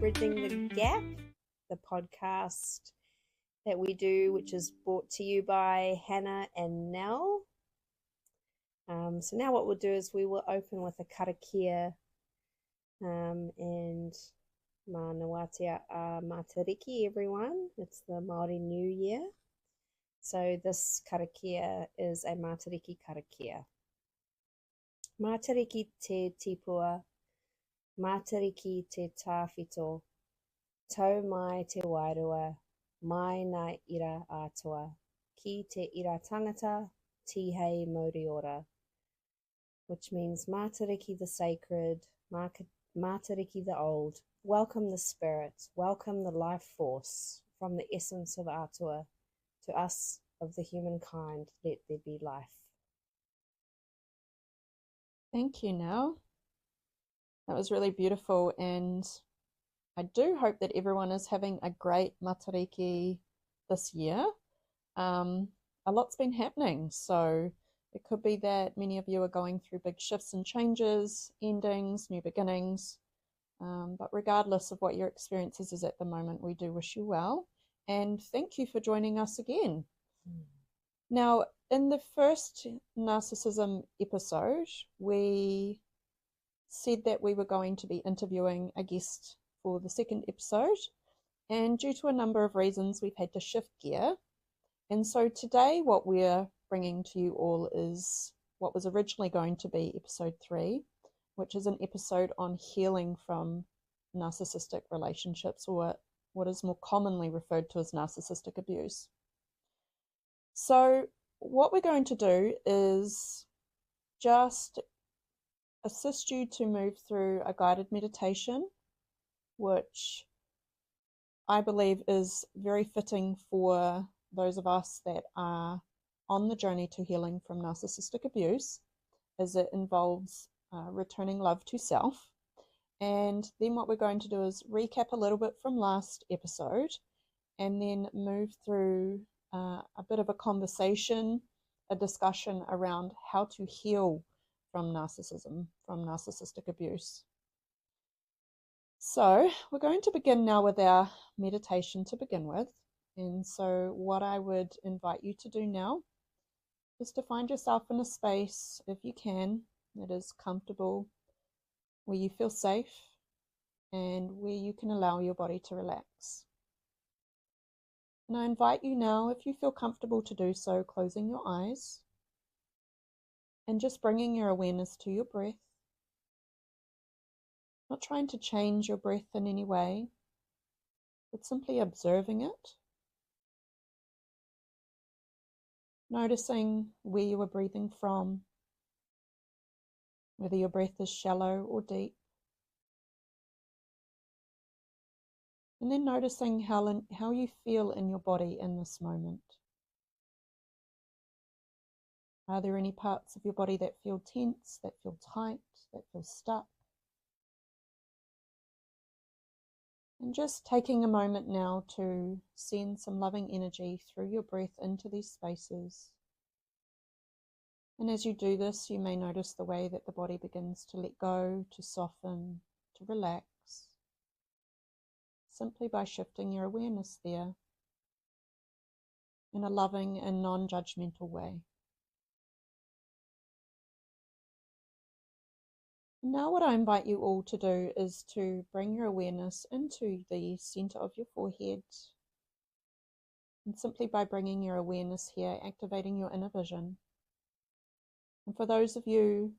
Bridging the Gap, the podcast that we do, which is brought to you by Hannah and Nel. So now what we'll do is we will open with a karakia and Mana Watia Matariki, everyone. It's the Māori New Year. So this karakia is a Matariki karakia. Matariki te tipua, Matariki te tāwhito, tau mai te wairua, mai nā ira atua, ki te ira tangata, tihei moriora, which means Matariki the sacred, Matariki the old. Welcome the spirit, welcome the life force from the essence of atua to us of the humankind. Let there be life. Thank you, Nel. That was really beautiful, and I do hope that everyone is having a great Matariki this year. A lot's been happening, so it could be that many of you are going through big shifts and changes, endings, new beginnings. But regardless of what your experiences is at the moment, we do wish you well, and thank you for joining us again. Now, in the first Narcissism episode, we said that we were going to be interviewing a guest for the second episode, and due to a number of reasons, we've had to shift gear. And so today what we're bringing to you all is what was originally going to be episode 3, which is an episode on healing from narcissistic relationships, or what is more commonly referred to as narcissistic abuse. So what we're going to do is just assist you to move through a guided meditation, which I believe is very fitting for those of us that are on the journey to healing from narcissistic abuse, as it involves returning love to self. And then what we're going to do is recap a little bit from last episode, and then move through a bit of a conversation, a discussion around how to heal from narcissism, from narcissistic abuse. So we're going to begin now with our meditation to begin with. And so what I would invite you to do now is to find yourself in a space, if you can, that is comfortable, where you feel safe and where you can allow your body to relax. And I invite you now, if you feel comfortable to do so, closing your eyes and just bringing your awareness to your breath. Not trying to change your breath in any way, but simply observing it. Noticing where you are breathing from, whether your breath is shallow or deep. And then noticing how you feel in your body in this moment. Are there any parts of your body that feel tense, that feel tight, that feel stuck? And just taking a moment now to send some loving energy through your breath into these spaces. And as you do this, you may notice the way that the body begins to let go, to soften, to relax, simply by shifting your awareness there in a loving and non-judgmental way. Now what I invite you all to do is to bring your awareness into the center of your forehead, and simply by bringing your awareness here, activating your inner vision. And for those of you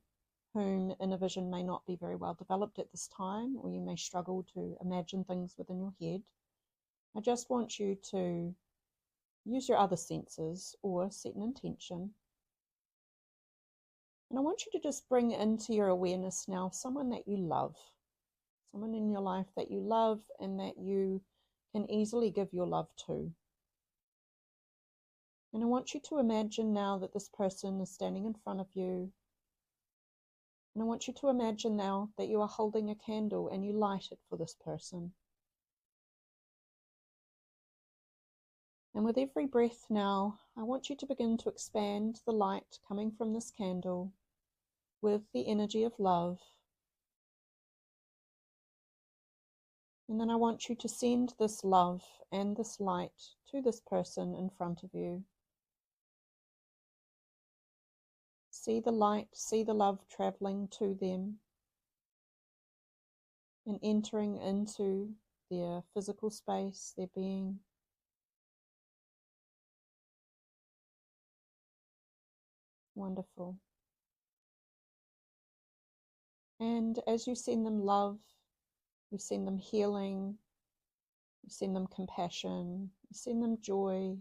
whom inner vision may not be very well developed at this time, or you may struggle to imagine things within your head, I just want you to use your other senses or set an intention. And I want you to just bring into your awareness now someone that you love, someone in your life that you love and that you can easily give your love to. And I want you to imagine now that this person is standing in front of you. And I want you to imagine now that you are holding a candle and you light it for this person. And with every breath now, I want you to begin to expand the light coming from this candle with the energy of love. And then I want you to send this love and this light to this person in front of you. See the light, see the love traveling to them and entering into their physical space, their being. Wonderful. And as you send them love, you send them healing, you send them compassion, you send them joy.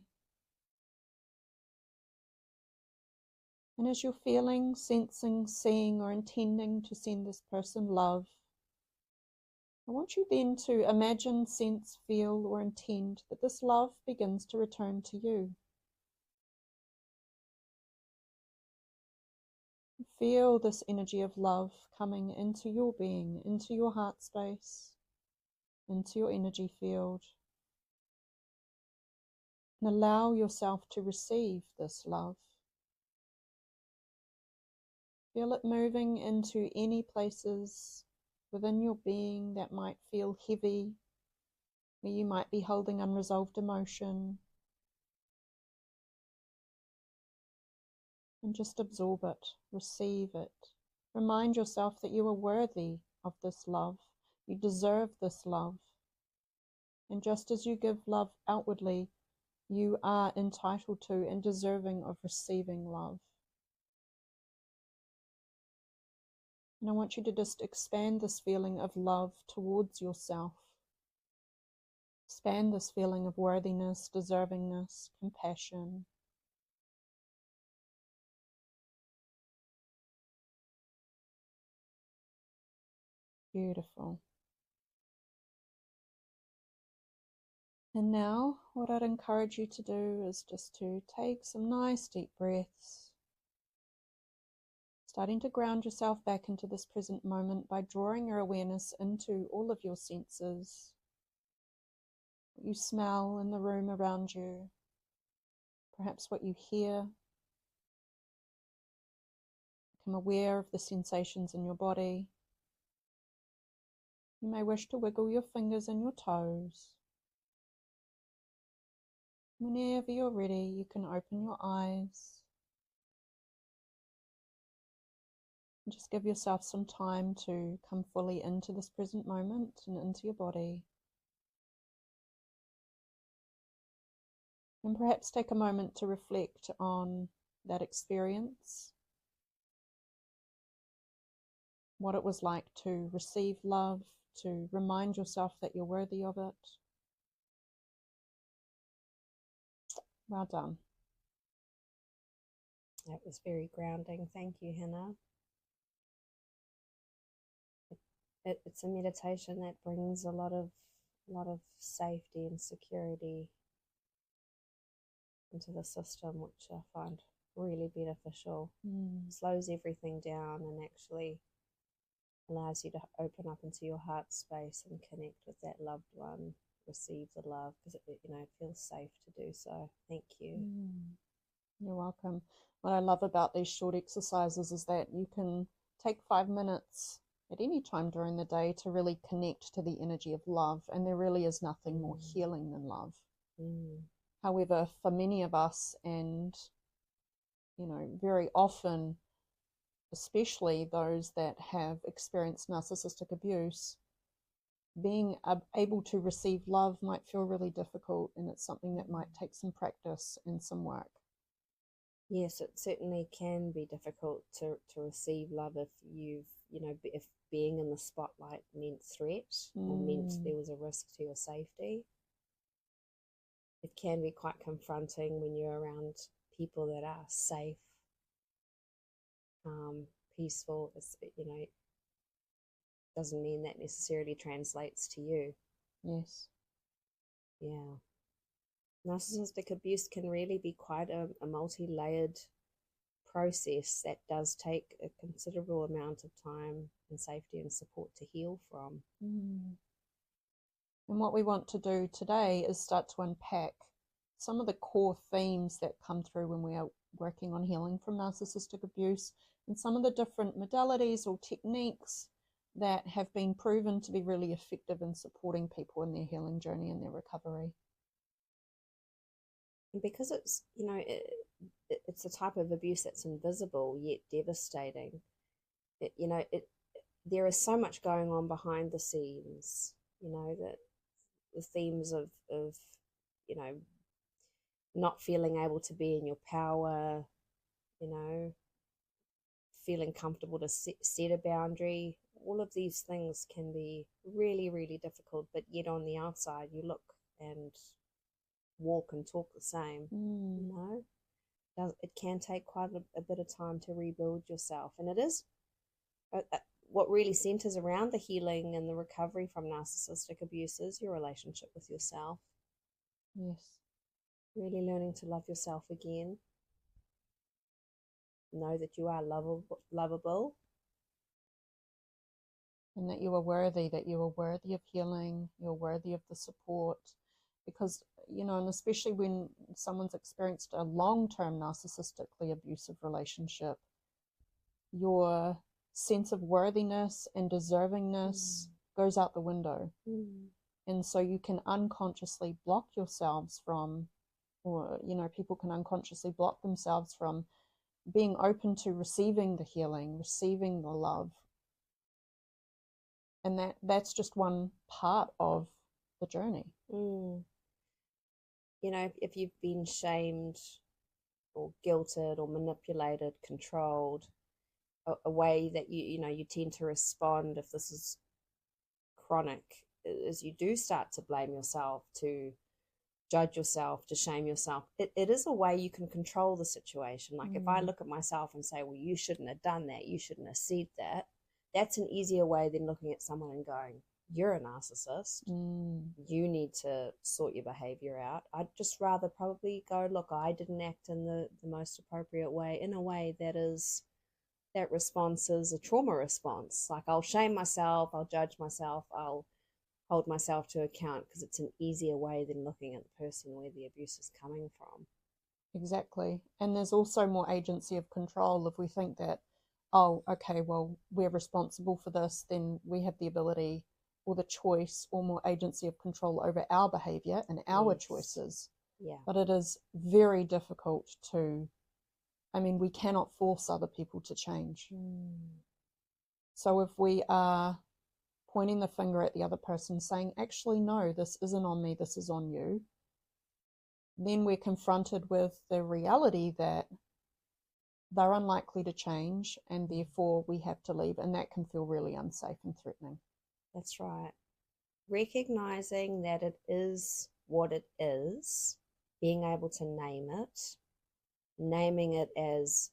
And as you're feeling, sensing, seeing, or intending to send this person love, I want you then to imagine, sense, feel, or intend that this love begins to return to you. Feel this energy of love coming into your being, into your heart space, into your energy field. And allow yourself to receive this love. Feel it moving into any places within your being that might feel heavy, where you might be holding unresolved emotion. And just absorb it, receive it. Remind yourself that you are worthy of this love. You deserve this love. And just as you give love outwardly, you are entitled to and deserving of receiving love. And I want you to just expand this feeling of love towards yourself. Expand this feeling of worthiness, deservingness, compassion. Beautiful. And now, what I'd encourage you to do is just to take some nice deep breaths. Starting to ground yourself back into this present moment by drawing your awareness into all of your senses. What you smell in the room around you, perhaps what you hear. Become aware of the sensations in your body. You may wish to wiggle your fingers and your toes. Whenever you're ready, you can open your eyes. And just give yourself some time to come fully into this present moment and into your body. And perhaps take a moment to reflect on that experience. What it was like to receive love, to remind yourself that you're worthy of it. Well done. That was very grounding. Thank you, Hannah. It's a meditation that brings a lot of safety and security into the system, which I find really beneficial. Slows everything down and actually allows you to open up into your heart space and connect with that loved one, receive the love, because it feels safe to do so. Thank you. You're welcome. What I love about these short exercises is that you can take 5 minutes at any time during the day to really connect to the energy of love, and there really is nothing more healing than love. However, for many of us, and very often, especially those that have experienced narcissistic abuse, being able to receive love might feel really difficult, and it's something that might take some practice and some work. Yes, it certainly can be difficult to receive love if if being in the spotlight meant threat and meant there was a risk to your safety. It can be quite confronting when you're around people that are safe, peaceful. Doesn't mean that necessarily translates to you. Yes. Yeah. Narcissistic abuse can really be quite a multi-layered process that does take a considerable amount of time and safety and support to heal from. And what we want to do today is start to unpack some of the core themes that come through when we are working on healing from narcissistic abuse, and some of the different modalities or techniques that have been proven to be really effective in supporting people in their healing journey and their recovery. And because it's, it's a type of abuse that's invisible yet devastating. There is so much going on behind the scenes, that the themes of not feeling able to be in your power, feeling comfortable to set a boundary. All of these things can be really, really difficult, but yet on the outside you look and walk and talk the same. It can take quite a bit of time to rebuild yourself, and it is what really centers around the healing and the recovery from narcissistic abuse is your relationship with yourself. Yes. Really learning to love yourself again. Know that you are lovable. And that you are worthy, of healing, you're worthy of the support. Because, and especially when someone's experienced a long-term narcissistically abusive relationship, your sense of worthiness and deservingness goes out the window. And so you can unconsciously block yourselves from, or, people can unconsciously block themselves from being open to receiving the healing, receiving the love. And that's just one part of the journey. If you've been shamed or guilted or manipulated, controlled, a way that you tend to respond if this is chronic is you do start to blame yourself, to judge yourself, to shame yourself. It is a way you can control the situation. Like if I look at myself and say, well, you shouldn't have done that, you shouldn't have said that, that's an easier way than looking at someone and going, you're a narcissist. You need to sort your behavior out. I'd just rather probably go, look, I didn't act in the most appropriate way, in a way that response is a trauma response. Like I'll shame myself, I'll judge myself, I'll hold myself to account, because it's an easier way than looking at the person where the abuse is coming from. Exactly. And there's also more agency of control. If we think that, oh, okay, well, we're responsible for this, then we have the ability or the choice or more agency of control over our behavior and our choices. Yeah. But it is very difficult to, we cannot force other people to change. So if we are pointing the finger at the other person saying, actually, no, this isn't on me, this is on you, then we're confronted with the reality that they're unlikely to change, and therefore we have to leave, and that can feel really unsafe and threatening. That's right. Recognizing that it is what it is, being able to name it, naming it as,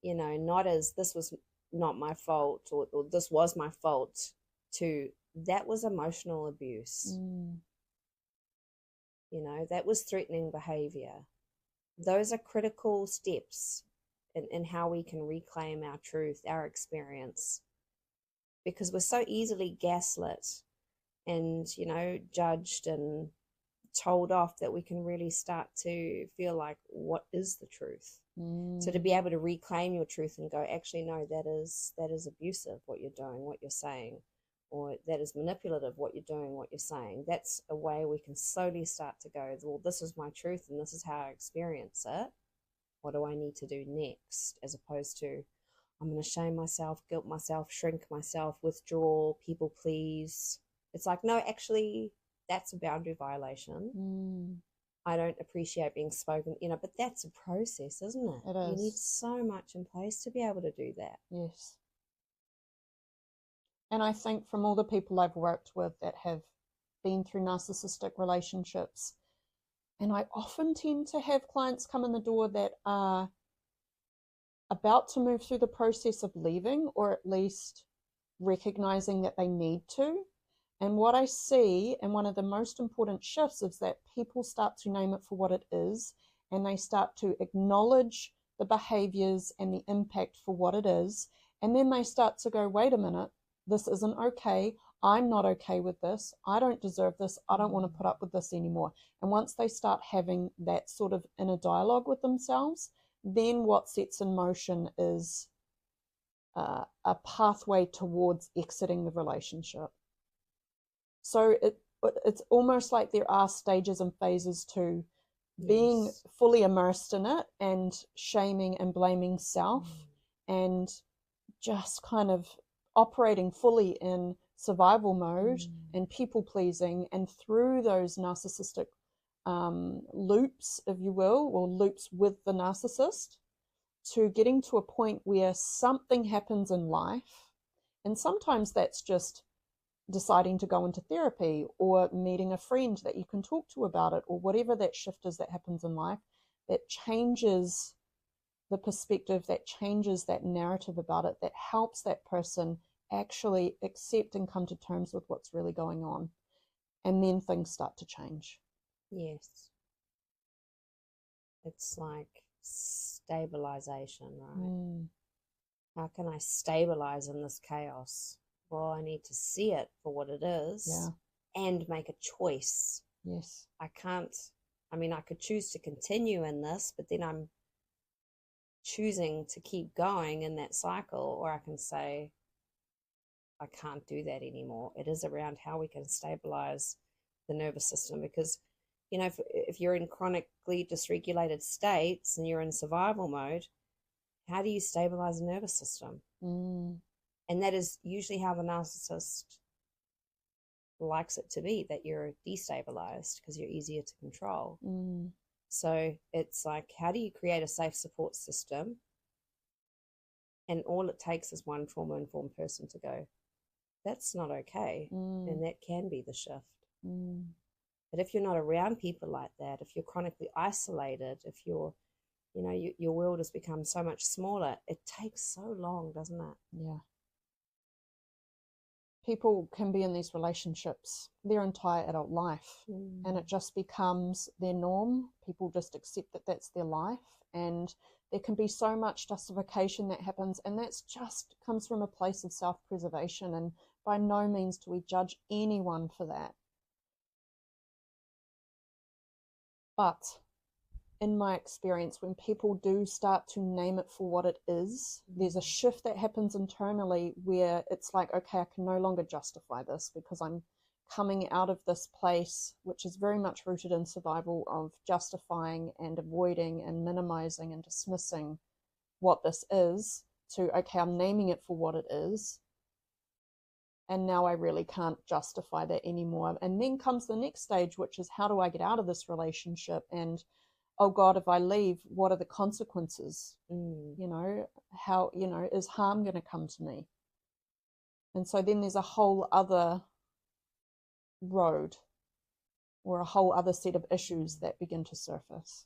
not as this was not my fault, or this was my fault, to that was emotional abuse. That was threatening behavior. Those are critical steps in how we can reclaim our truth, our experience, because we're so easily gaslit and, judged and told off that we can really start to feel like, what is the truth? So to be able to reclaim your truth and go, actually, no, that is abusive, what you're doing, what you're saying, or that is manipulative, what you're doing, what you're saying. That's a way we can slowly start to go, well, this is my truth and this is how I experience it. What do I need to do next? As opposed to, I'm going to shame myself, guilt myself, shrink myself, withdraw, people please. It's like, no, actually, that's a boundary violation. I don't appreciate being spoken, but that's a process, isn't it? It is. You need so much in place to be able to do that. Yes. And I think from all the people I've worked with that have been through narcissistic relationships, and I often tend to have clients come in the door that are about to move through the process of leaving, or at least recognizing that they need to. And what I see, and one of the most important shifts, is that people start to name it for what it is, and they start to acknowledge the behaviors and the impact for what it is. And then they start to go, wait a minute, this isn't okay. I'm not okay with this. I don't deserve this. I don't want to put up with this anymore. And once they start having that sort of inner dialogue with themselves, then what sets in motion is a pathway towards exiting the relationship. So it's almost like there are stages and phases to being fully immersed in it, and shaming and blaming self, and just kind of operating fully in survival mode and people pleasing, and through those narcissistic loops, if you will, or loops with the narcissist, to getting to a point where something happens in life. And sometimes that's just deciding to go into therapy, or meeting a friend that you can talk to about it, or whatever that shift is that happens in life, that changes the perspective, that changes that narrative about it, that helps that person actually accept and come to terms with what's really going on. And then things start to change. Yes. It's like stabilization, right? How can I stabilize in this chaos? Well, I need to see it for what it is and make a choice. Yes. I could choose to continue in this, but then I'm choosing to keep going in that cycle, or I can say, I can't do that anymore. It is around how we can stabilize the nervous system, because, you know, if you're in chronically dysregulated states and you're in survival mode, how do you stabilize the nervous system? And that is usually how the narcissist likes it to be, that you're destabilized because you're easier to control. So it's like, how do you create a safe support system? And all it takes is one trauma-informed person to go, that's not okay. And that can be the shift. But if you're not around people like that, if you're chronically isolated, if you're, you know, your world has become so much smaller, it takes so long, doesn't it? Yeah. People can be in these relationships their entire adult life, and it just becomes their norm. People just accept that that's their life, and there can be so much justification that happens, and that's just comes from a place of self-preservation, and by no means do we judge anyone for that. But in my experience, when people do start to name it for what it is, there's a shift that happens internally where it's like, okay, I can no longer justify this, because I'm coming out of this place, which is very much rooted in survival, of justifying and avoiding and minimizing and dismissing what this is, to, okay, I'm naming it for what it is. And now I really can't justify that anymore. And then comes the next stage, which is, how do I get out of this relationship? And oh God, if I leave, what are the consequences? You know, how, you know, is harm going to come to me? And so then there's a whole other road, or a whole other set of issues that begin to surface.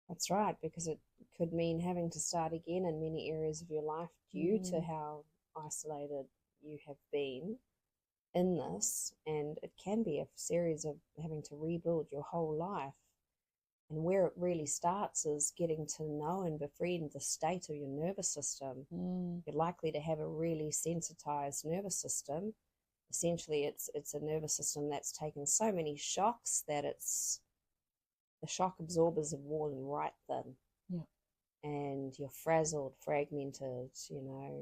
That's right, because it could mean having to start again in many areas of your life due to how isolated you have been in this. And it can be a series of having to rebuild your whole life. And where it really starts is getting to know and befriend the state of your nervous system. You're likely to have a really sensitized nervous system. Essentially, it's a nervous system that's taken so many shocks that the shock absorbers have worn right thin. And you're frazzled, fragmented, you know,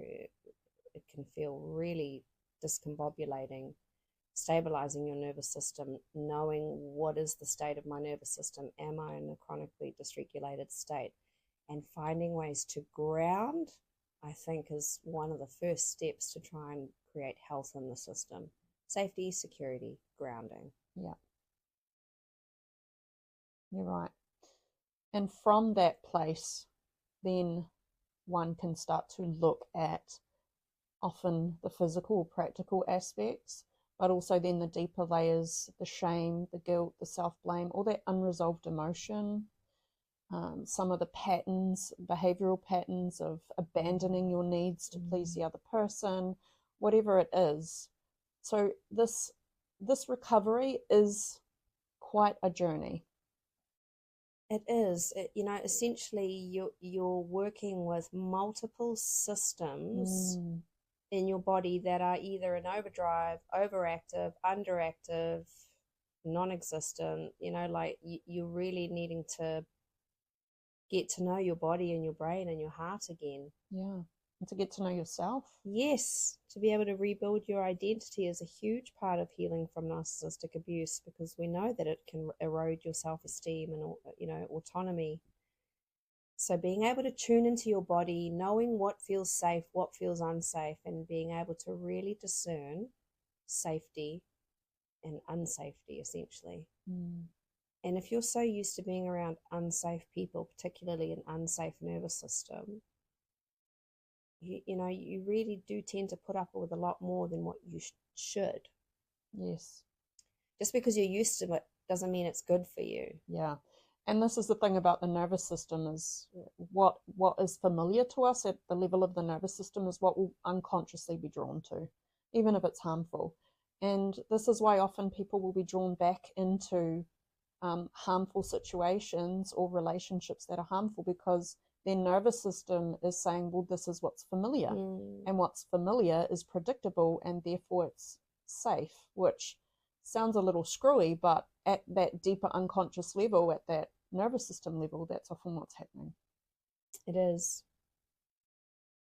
it can feel really discombobulating. Stabilizing your nervous system, knowing what is the state of my nervous system, am I in a chronically dysregulated state, and finding ways to ground, I think, is one of the first steps to try and create health in the system. Safety, security, grounding. Yeah, you're right. And from that place, then one can start to look at often the physical, practical aspects, but also then the deeper layers, the shame, the guilt, the self-blame, all that unresolved emotion, some of the patterns, behavioral patterns of abandoning your needs to please the other person, whatever it is. So this recovery is quite a journey. It is. You know, essentially you're working with multiple systems in your body that are either in overdrive, overactive, underactive, non-existent. You know, like you're really needing to get to know your body and your brain and your heart again. Yeah. and to get to know yourself. Yes, to be able to rebuild your identity is a huge part of healing from narcissistic abuse, because we know that it can erode your self-esteem and, autonomy. So being able to tune into your body, knowing what feels safe, what feels unsafe, and being able to really discern safety and unsafety, essentially. And if you're so used to being around unsafe people, particularly an unsafe nervous system, you really do tend to put up with a lot more than what you should. Yes. Just because you're used to it doesn't mean it's good for you. Yeah. And this is the thing about the nervous system, is what is familiar to us at the level of the nervous system is what we'll unconsciously be drawn to, even if it's harmful. And this is why often people will be drawn back into harmful situations or relationships that are harmful, because their nervous system is saying, well, this is what's familiar. And what's familiar is predictable, and therefore it's safe, which sounds a little screwy, but at that deeper unconscious level, at that nervous system level, that's often what's happening. It is.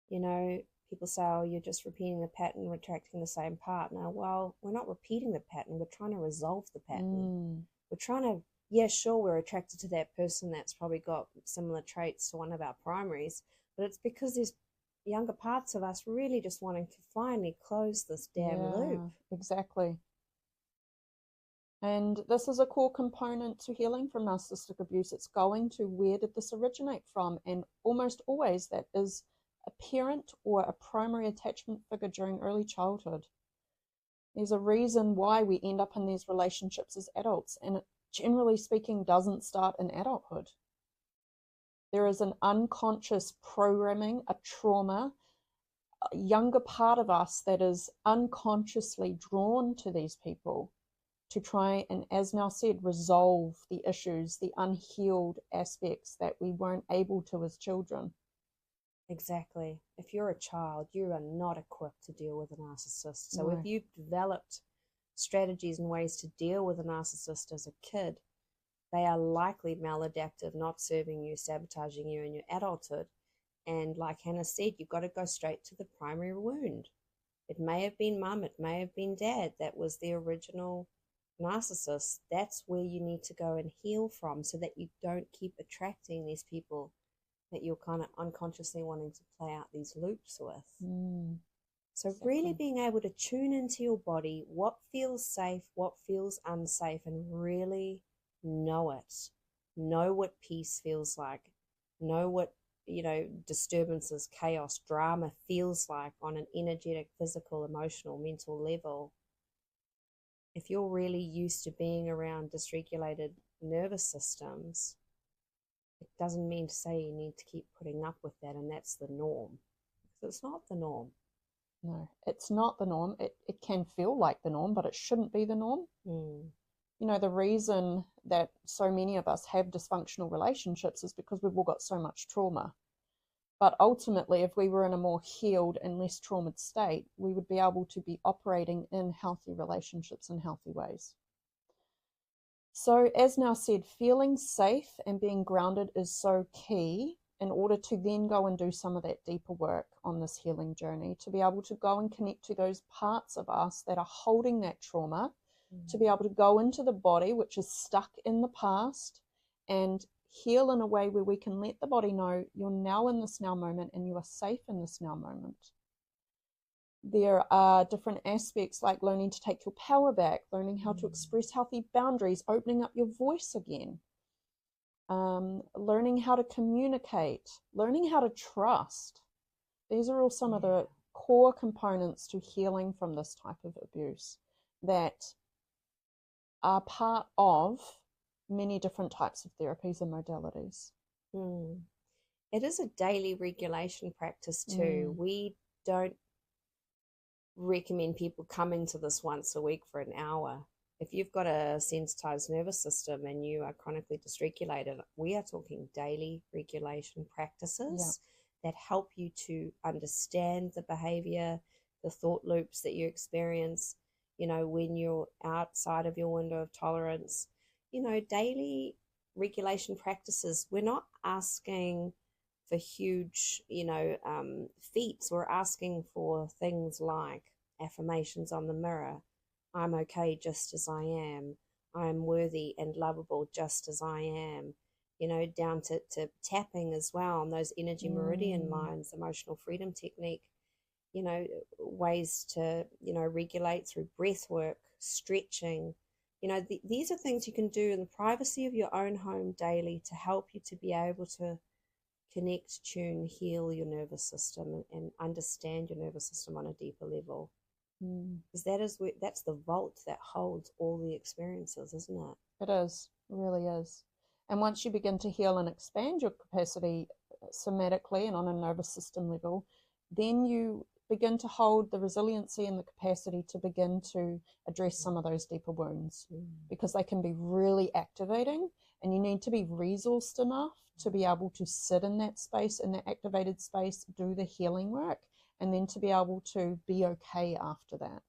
People say, oh, you're just repeating the pattern, attracting the same partner. Well, we're not repeating the pattern. We're trying to resolve the pattern. We're trying to, yeah, sure, we're attracted to that person that's probably got similar traits to one of our primaries, but it's because there's younger parts of us really just wanting to finally close this damn loop. Exactly. And this is a core component to healing from narcissistic abuse. It's going to, where did this originate from? And almost always that is a parent or a primary attachment figure during early childhood. There's a reason why we end up in these relationships as adults, and it, generally speaking, doesn't start in adulthood. There is an unconscious programming, a trauma, a younger part of us that is unconsciously drawn to these people to try and, as Nel said, resolve the issues, the unhealed aspects that we weren't able to as children. Exactly. If you're a child, you are not equipped to deal with a narcissist. So if you've developed strategies and ways to deal with a narcissist as a kid, they are likely maladaptive, not serving you, sabotaging you in your adulthood. And like Hannah said, you've got to go straight to the primary wound. It may have been mum, it may have been dad that was the original narcissist. That's where you need to go and heal from, so that you don't keep attracting these people that you're kind of unconsciously wanting to play out these loops with. So really being able to tune into your body, what feels safe, what feels unsafe, and really know it. Know what peace feels like. Know what, disturbances, chaos, drama feels like on an energetic, physical, emotional, mental level. If you're really used to being around dysregulated nervous systems, it doesn't mean to say you need to keep putting up with that and that's the norm. Because it's not the norm. No, it's not the norm. It can feel like the norm, but it shouldn't be the norm. The reason that so many of us have dysfunctional relationships is because we've all got so much trauma. But ultimately, if we were in a more healed and less traumatized state, we would be able to be operating in healthy relationships in healthy ways. So, as Nel said, feeling safe and being grounded is so key in order to then go and do some of that deeper work on this healing journey, to be able to go and connect to those parts of us that are holding that trauma, to be able to go into the body, which is stuck in the past, and heal in a way where we can let the body know you're now in this now moment and you are safe in this now moment. There are different aspects like learning to take your power back, learning how to express healthy boundaries, opening up your voice again, learning how to communicate, learning how to trust. These are all some of the core components to healing from this type of abuse that are part of many different types of therapies and modalities. It is a daily regulation practice too. We don't recommend people come into this once a week for an hour. If you've got a sensitized nervous system and you are chronically dysregulated, we are talking daily regulation practices that help you to understand the behavior, the thought loops that you experience, when you're outside of your window of tolerance. Daily regulation practices. We're not asking for huge, feats. We're asking for things like affirmations on the mirror. I'm okay just as I am. I'm worthy and lovable just as I am. Down to tapping as well on those energy meridian lines, emotional freedom technique, ways to, regulate through breath work, stretching. These are things you can do in the privacy of your own home daily to help you to be able to connect, tune, heal your nervous system and understand your nervous system on a deeper level. Because that's the vault that holds all the experiences, isn't it? It is. It really is. And once you begin to heal and expand your capacity somatically and on a nervous system level, then you begin to hold the resiliency and the capacity to begin to address some of those deeper wounds, because they can be really activating, and you need to be resourced enough to be able to sit in that space, in that activated space, do the healing work, and then to be able to be okay after that.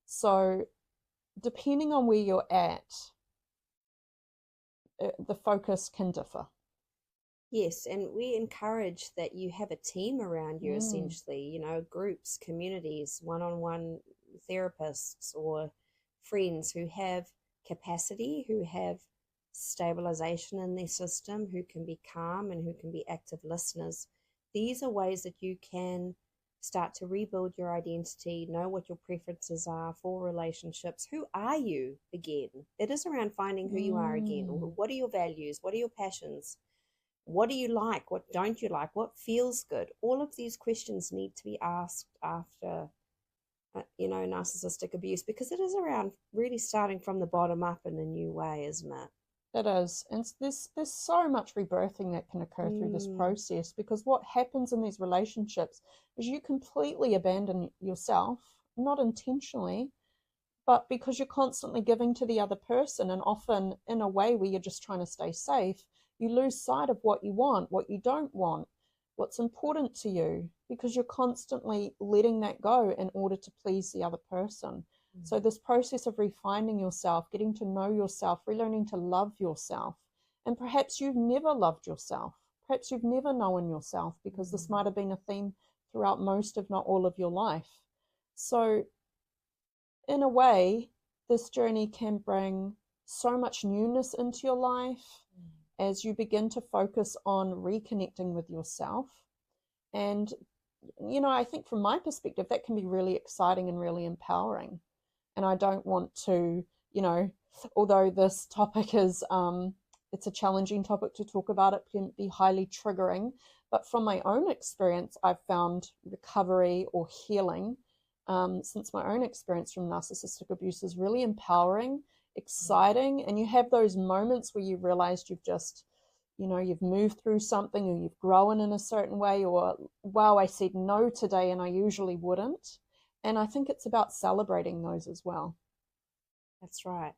So depending on where you're at, the focus can differ. Yes, and we encourage that you have a team around you, essentially, groups, communities, one-on-one therapists or friends who have capacity, who have stabilization in their system, who can be calm and who can be active listeners. These are ways that you can start to rebuild your identity, know what your preferences are for relationships. Who are you again? It is around finding who you are again. What are your values? What are your passions? What do you like? What don't you like? What feels good? All of these questions need to be asked after, narcissistic abuse, because it is around really starting from the bottom up in a new way, isn't it? It is. And there's so much rebirthing that can occur through this process, because what happens in these relationships is you completely abandon yourself, not intentionally, but because you're constantly giving to the other person, and often in a way where you're just trying to stay safe, you lose sight of what you want, what you don't want, what's important to you, because you're constantly letting that go in order to please the other person. So this process of refining yourself, getting to know yourself, relearning to love yourself, and perhaps you've never loved yourself, perhaps you've never known yourself, because this might have been a theme throughout most, if not all, of your life. So in a way, this journey can bring so much newness into your life as you begin to focus on reconnecting with yourself. And, I think from my perspective, that can be really exciting and really empowering. And I don't want to, although this topic is, it's a challenging topic to talk about, it can be highly triggering. But from my own experience, I've found recovery or healing since my own experience from narcissistic abuse is really empowering, exciting, and you have those moments where you realized you've just, you've moved through something, or you've grown in a certain way, or wow, I said no today and I usually wouldn't. And I think it's about celebrating those as well. That's right.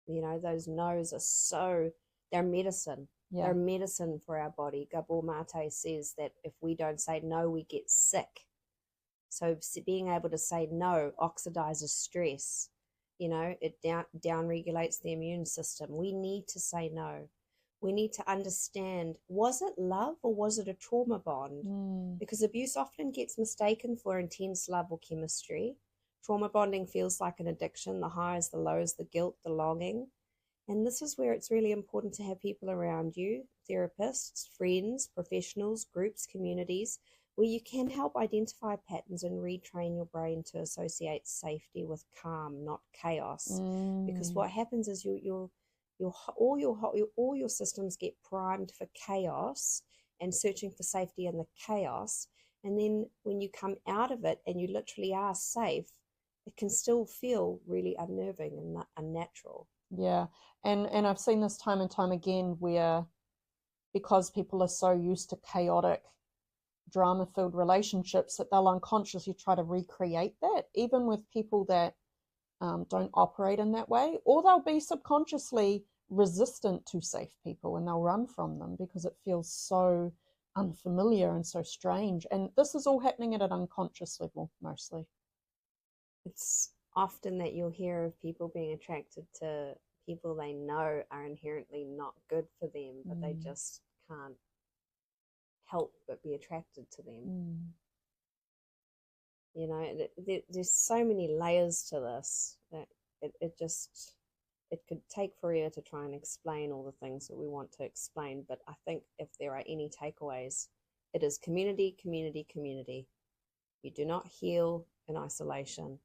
Those no's are they're medicine. Yeah. They're medicine for our body. Gabor Mate says that if we don't say no, we get sick. So being able to say no oxidizes stress. It down regulates the immune system. We need to say no. We need to understand, was it love or was it a trauma bond? Because abuse often gets mistaken for intense love or chemistry. Trauma bonding feels like an addiction, the highs, the lows, the guilt, the longing. And this is where it's really important to have people around you, therapists, friends, professionals, groups, communities, where you can help identify patterns and retrain your brain to associate safety with calm, not chaos. Because what happens is all your systems get primed for chaos and searching for safety in the chaos. And then when you come out of it and you literally are safe, it can still feel really unnerving and unnatural. Yeah. And I've seen this time and time again, where because people are so used to chaotic, drama-filled relationships, that they'll unconsciously try to recreate that, even with people that don't operate in that way, or they'll be subconsciously resistant to safe people and they'll run from them because it feels so unfamiliar and so strange. And this is all happening at an unconscious level mostly. It's often that you'll hear of people being attracted to people they know are inherently not good for them, but they just can't help but be attracted to them. Mm. You know, there's so many layers to this that it could take forever to try and explain all the things that we want to explain. But I think if there are any takeaways, it is community, community, community. You do not heal in isolation.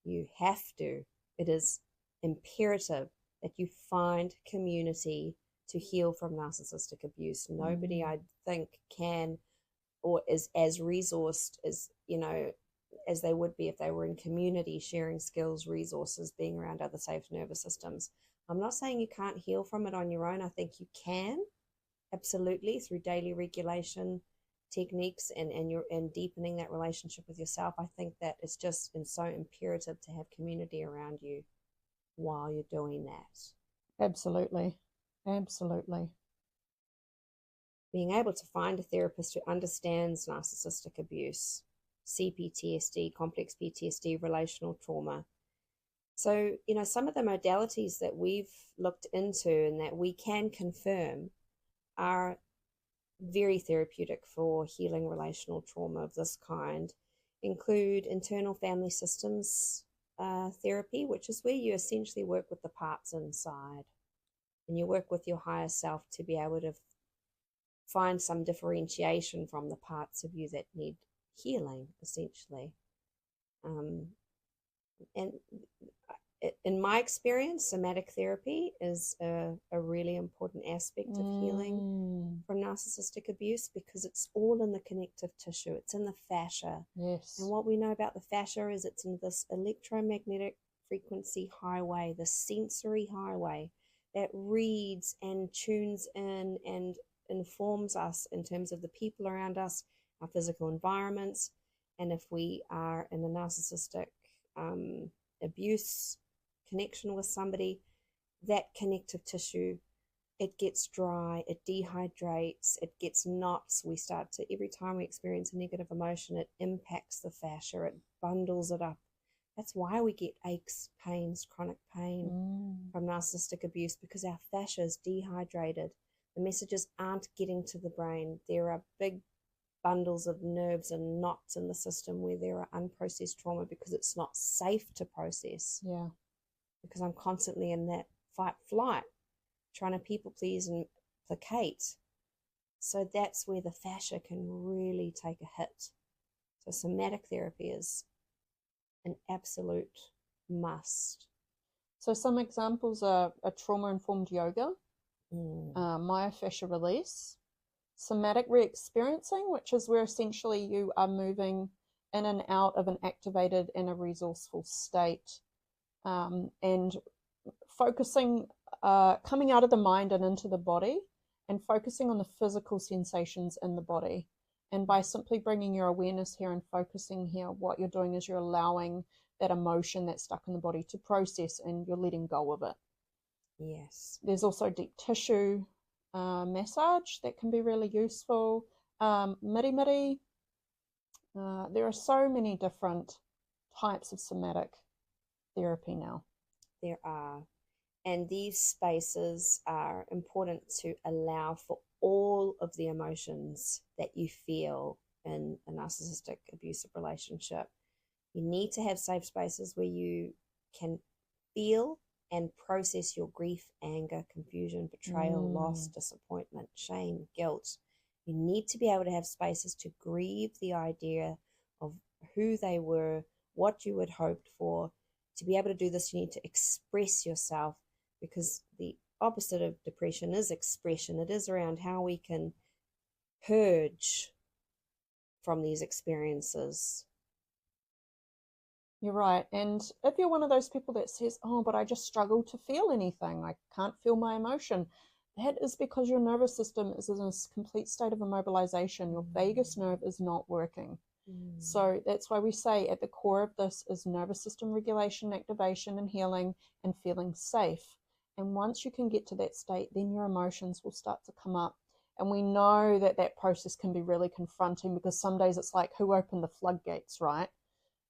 You have to. It is imperative that you find community to heal from narcissistic abuse. Nobody, I think, can or is as resourced as, you know, as they would be if they were in community, sharing skills, resources, being around other safe nervous systems. I'm not saying you can't heal from it on your own. I think you can, absolutely, through daily regulation techniques and deepening that relationship with yourself. I think that it's just so imperative to have community around you while you're doing that. Absolutely. Absolutely. Being able to find a therapist who understands narcissistic abuse, CPTSD, complex PTSD, relational trauma. So, you know, some of the modalities that we've looked into and that we can confirm are very therapeutic for healing relational trauma of this kind, include internal family systems therapy, which is where you essentially work with the parts inside and you work with your higher self to be able to find some differentiation from the parts of you that need healing, essentially. And in my experience, somatic therapy is a really important aspect of healing from narcissistic abuse because it's all in the connective tissue. It's in the fascia. Yes. And what we know about the fascia is it's in this electromagnetic frequency highway, the sensory highway that reads and tunes in and informs us in terms of the people around us, our physical environments, and if we are in a narcissistic abuse connection with somebody, that connective tissue, it gets dry, it dehydrates, it gets knots. We start to, every time we experience a negative emotion, it impacts the fascia, it bundles it up. That's why we get aches, pains, chronic pain from narcissistic abuse, because our fascia is dehydrated. The messages aren't getting to the brain. There are big bundles of nerves and knots in the system where there are unprocessed trauma because it's not safe to process. Yeah. Because I'm constantly in that fight flight, trying to people please and placate. So that's where the fascia can really take a hit. So somatic therapy is an absolute must. So some examples are a trauma-informed yoga, myofascial release, somatic re-experiencing, which is where essentially you are moving in and out of an activated and a resourceful state, and focusing, coming out of the mind and into the body and focusing on the physical sensations in the body. And by simply bringing your awareness here and focusing here, what you're doing is you're allowing that emotion that's stuck in the body to process and you're letting go of it. Yes. There's also deep tissue massage that can be really useful. Miri. There are so many different types of somatic therapy now. There are. And these spaces are important to allow for all of the emotions that you feel in a narcissistic abusive relationship. You need to have safe spaces where you can feel and process your grief, anger, confusion, betrayal, loss, disappointment, shame, guilt. You need to be able to have spaces to grieve the idea of who they were, what you had hoped for. To be able to do this, you need to express yourself, because the opposite of depression is expression. It is around how we can purge from these experiences. You're right. And if you're one of those people that says, oh, but I just struggle to feel anything, I can't feel my emotion, that is because your nervous system is in a complete state of immobilization. Your vagus nerve is not working. So that's why we say at the core of this is nervous system regulation, activation, and healing, and feeling safe. And once you can get to that state, then your emotions will start to come up. And we know that that process can be really confronting, because some days it's like, who opened the floodgates, right?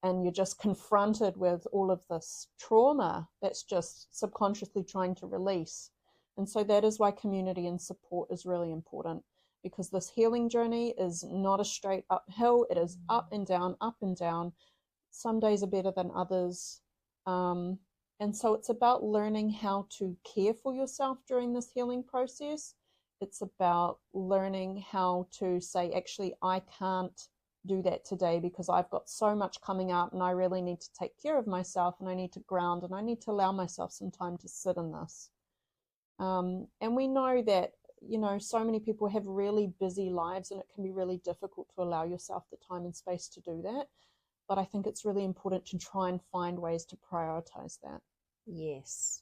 And you're just confronted with all of this trauma that's just subconsciously trying to release. And so that is why community and support is really important. because this healing journey is not a straight uphill. It is up and down, up and down. Some days are better than others. And so it's about learning how to care for yourself during this healing process. It's about learning how to say, actually, I can't do that today because I've got so much coming up and I really need to take care of myself and I need to ground and I need to allow myself some time to sit in this. And we know that, you know, so many people have really busy lives and it can be really difficult to allow yourself the time and space to do that. But I think it's really important to try and find ways to prioritize that. Yes.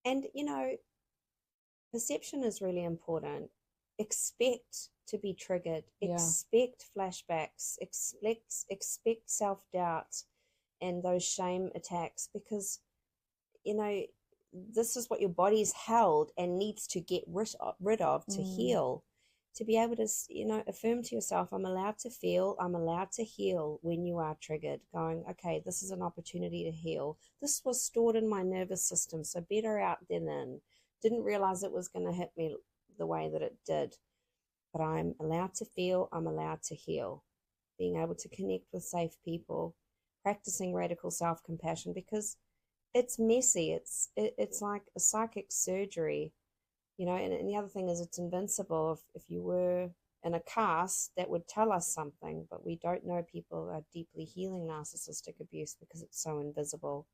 And, you know, perception is really important. Expect to be triggered. Yeah. Expect flashbacks. Expect self-doubt and those shame attacks, because, you know, this is what your body's held and needs to get rid of to heal. To be able to, you know, affirm to yourself, I'm allowed to feel, I'm allowed to heal when you are triggered, going, okay, this is an opportunity to heal. This was stored in my nervous system, so better out than in. Didn't realize it was going to hit me the way that it did. But I'm allowed to feel, I'm allowed to heal. Being able to connect with safe people, practicing radical self-compassion, because it's messy. It's like a psychic surgery. You know, and the other thing is it's invincible. If you were in a cast, that would tell us something, but we don't know people are deeply healing narcissistic abuse because it's so invisible.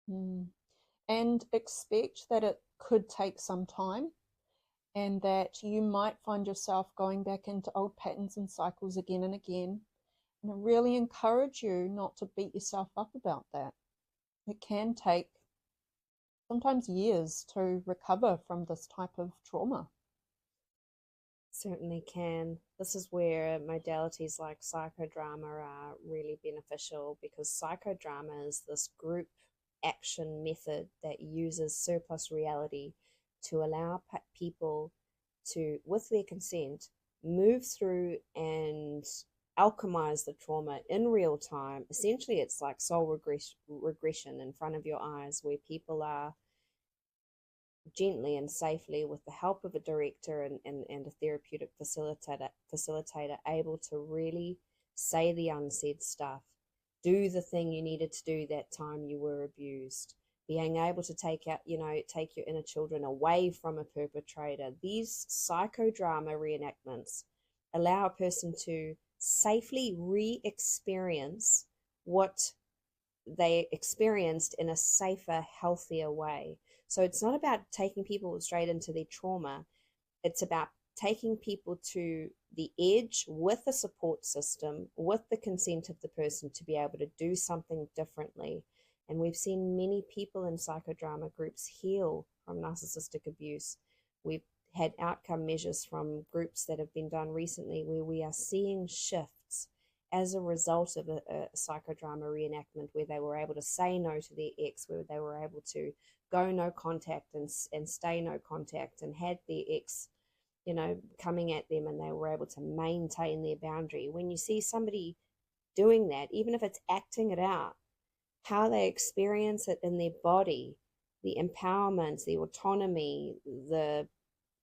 And expect that it could take some time and that you might find yourself going back into old patterns and cycles again and again. And I really encourage you not to beat yourself up about that. It can take sometimes years to recover from this type of trauma. Certainly can. This is where modalities like psychodrama are really beneficial, because psychodrama is this group action method that uses surplus reality to allow people to, with their consent, move through and alchemize the trauma in real time. Essentially, it's like soul regression in front of your eyes, where people are gently and safely, with the help of a director and a therapeutic facilitator, able to really say the unsaid stuff, do the thing you needed to do that time you were abused, being able to take your inner children away from a perpetrator. These psychodrama reenactments allow a person to safely re-experience what they experienced in a safer, healthier way. So it's not about taking people straight into their trauma. It's about taking people to the edge with a support system, with the consent of the person, to be able to do something differently. And we've seen many people in psychodrama groups heal from narcissistic abuse. We've had outcome measures from groups that have been done recently where we are seeing shifts as a result of a psychodrama reenactment, where they were able to say no to their ex, where they were able to go no contact and stay no contact, and had their ex, you know, coming at them, and they were able to maintain their boundary. When you see somebody doing that, even if it's acting it out, how they experience it in their body, the empowerment, the autonomy, the,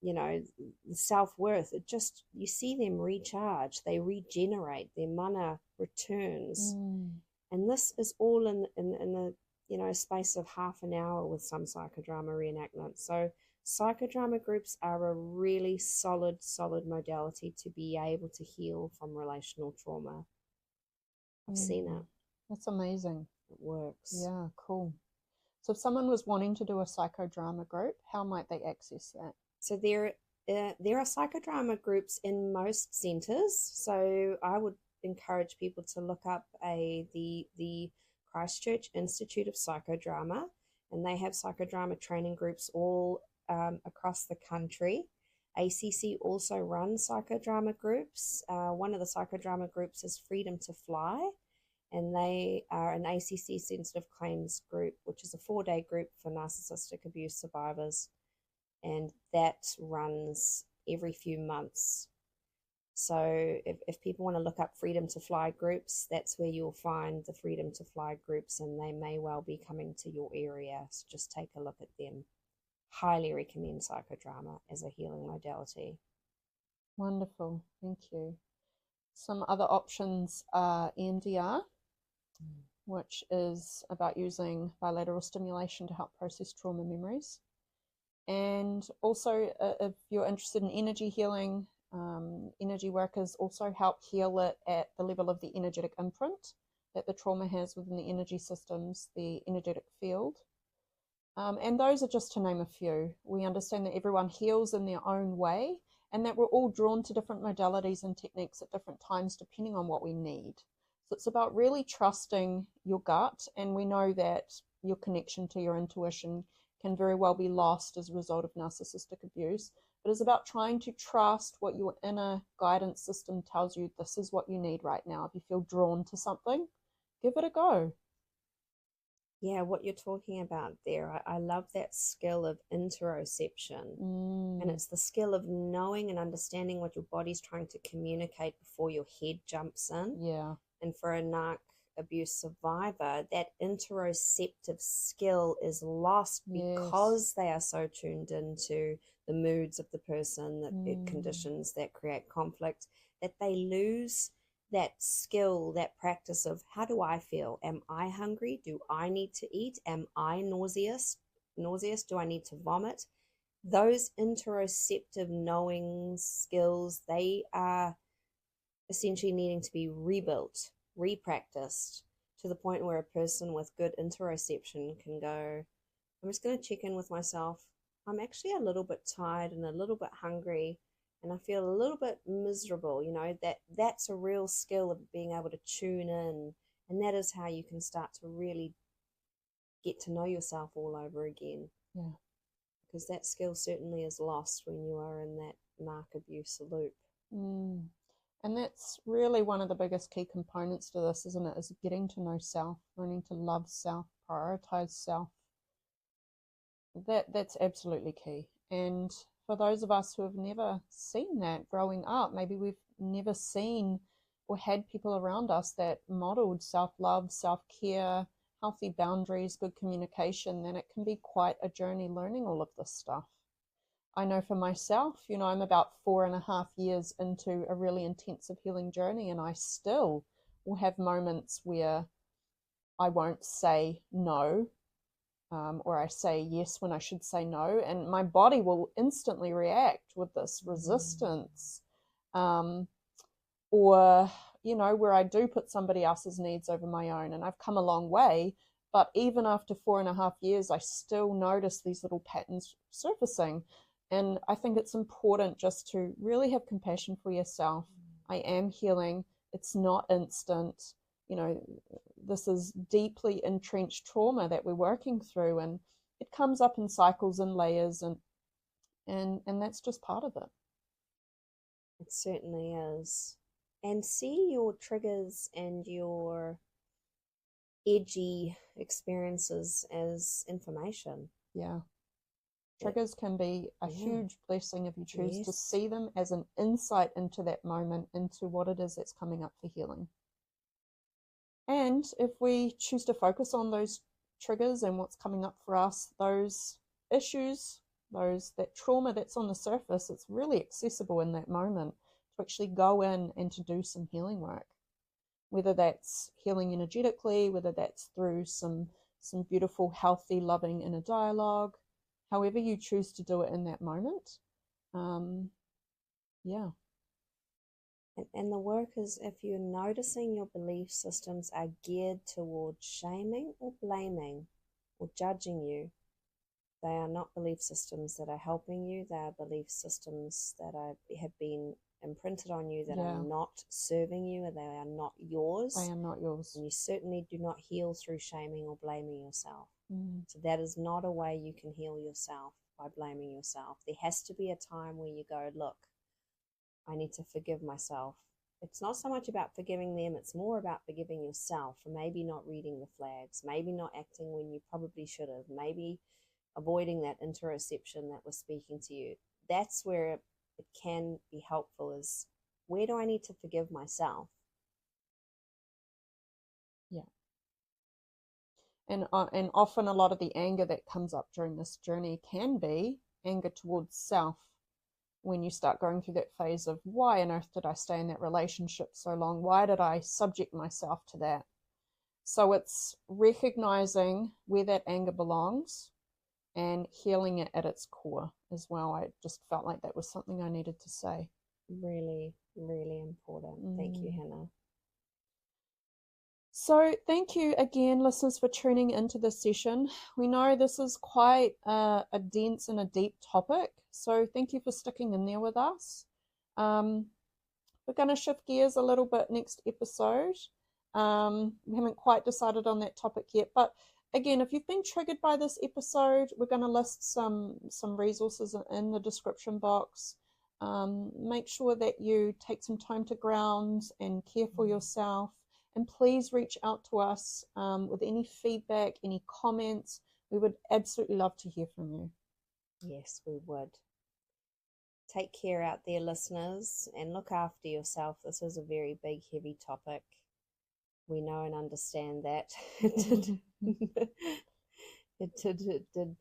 you know, the self-worth, it just, you see them recharge, they regenerate, their mana returns. And this is all in the, you know, space of half an hour with some psychodrama reenactments. So psychodrama groups are a really solid modality to be able to heal from relational trauma. I've seen it. That's amazing. It works. Yeah, cool. So if someone was wanting to do a psychodrama group, how might they access that? So there are psychodrama groups in most centres. So I would encourage people to look up the Christchurch Institute of Psychodrama, and they have psychodrama training groups all across the country. ACC also runs psychodrama groups. One of the psychodrama groups is Freedom to Fly, and they are an ACC sensitive claims group, which is a 4-day group for narcissistic abuse survivors. And that runs every few months. So if people want to look up Freedom to Fly groups, that's where you'll find the Freedom to Fly groups, and they may well be coming to your area. So just take a look at them. highly recommend psychodrama as a healing modality. Wonderful, thank you. Some other options are EMDR, which is about using bilateral stimulation to help process trauma memories. And also, if you're interested in energy healing, energy workers also help heal it at the level of the energetic imprint that the trauma has within the energy systems, the energetic field. And those are just to name a few. We understand that everyone heals in their own way, and that we're all drawn to different modalities and techniques at different times depending on what we need. So it's about really trusting your gut, and we know that your connection to your intuition can very well be lost as a result of narcissistic abuse. But it's about trying to trust what your inner guidance system tells you. This is what you need right now. If you feel drawn to something, give it a go. Yeah, what you're talking about there, I love that skill of interoception. And it's the skill of knowing and understanding what your body's trying to communicate before your head jumps in. Yeah. And for a narc abuse survivor, that interoceptive skill is lost because they are so tuned into the moods of the person, the conditions that create conflict, that they lose that skill, that practice of how do I feel? Am I hungry? Do I need to eat? Am I nauseous? Do I need to vomit? Those interoceptive knowing skills, they are essentially needing to be rebuilt, repracticed, to the point where a person with good interoception can go, I'm just going to check in with myself. I'm actually a little bit tired and a little bit hungry, and I feel a little bit miserable. That's a real skill of being able to tune in, and that is how you can start to really get to know yourself all over again. Yeah. Because that skill certainly is lost when you are in that narc abuse loop. And that's really one of the biggest key components to this, isn't it? Is getting to know self, learning to love self, prioritize self. That's absolutely key. And for those of us who have never seen that growing up, maybe we've never seen or had people around us that modeled self-love, self-care, healthy boundaries, good communication, then it can be quite a journey learning all of this stuff. I know for myself, I'm about 4.5 years into a really intensive healing journey, and I still will have moments where I won't say no, or I say yes when I should say no, and my body will instantly react with this resistance, or where I do put somebody else's needs over my own. And I've come a long way, but even after 4.5 years, I still notice these little patterns surfacing. And I think it's important just to really have compassion for yourself. I am healing. It's not instant. This is deeply entrenched trauma that we're working through, and it comes up in cycles and layers, and that's just part of it. It certainly is. And see your triggers and your edgy experiences as information. Yeah. Triggers can be a huge blessing if you choose to see them as an insight into that moment, into what it is that's coming up for healing. And if we choose to focus on those triggers and what's coming up for us, those issues, that trauma that's on the surface, it's really accessible in that moment to actually go in and to do some healing work. Whether that's healing energetically, whether that's through some beautiful, healthy, loving inner dialogue, however you choose to do it in that moment. And the work is, if you're noticing your belief systems are geared towards shaming or blaming or judging you, they are not belief systems that are helping you. They are belief systems that have been imprinted on you that are not serving you, and they are not yours. They are not yours. And you certainly do not heal through shaming or blaming yourself. So that is not a way you can heal yourself, by blaming yourself. There has to be a time where you go, look, I need to forgive myself. It's not so much about forgiving them, it's more about forgiving yourself for maybe not reading the flags, maybe not acting when you probably should have, maybe avoiding that interoception that was speaking to you. That's where it can be helpful, is where do I need to forgive myself? Yeah. And often a lot of the anger that comes up during this journey can be anger towards self, when you start going through that phase of, why on earth did I stay in that relationship so long? Why did I subject myself to that? So it's recognizing where that anger belongs and healing it at its core as well. I just felt like that was something I needed to say. Really, really important. Thank you, Hannah. So thank you again, listeners, for tuning into this session. We know this is quite a dense and a deep topic, so thank you for sticking in there with us. We're going to shift gears a little bit next episode. We haven't quite decided on that topic yet, but again, if you've been triggered by this episode, we're going to list some resources in the description box. Make sure that you take some time to ground and care for yourself. And please reach out to us with any feedback, any comments. We would absolutely love to hear from you. Yes, we would. Take care out there, listeners, and look after yourself. This is a very big, heavy topic. We know and understand that. It did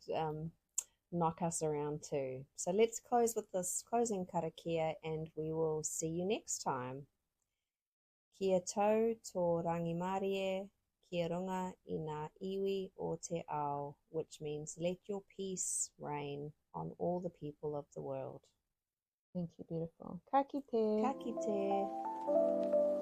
knock us around too. So let's close with this closing karakia, and we will see you next time. Kia tau tō rangimarie, kia runga I ngā iwi o te ao, which means let your peace reign on all the people of the world. Thank you, beautiful. Ka kite. Ka kite.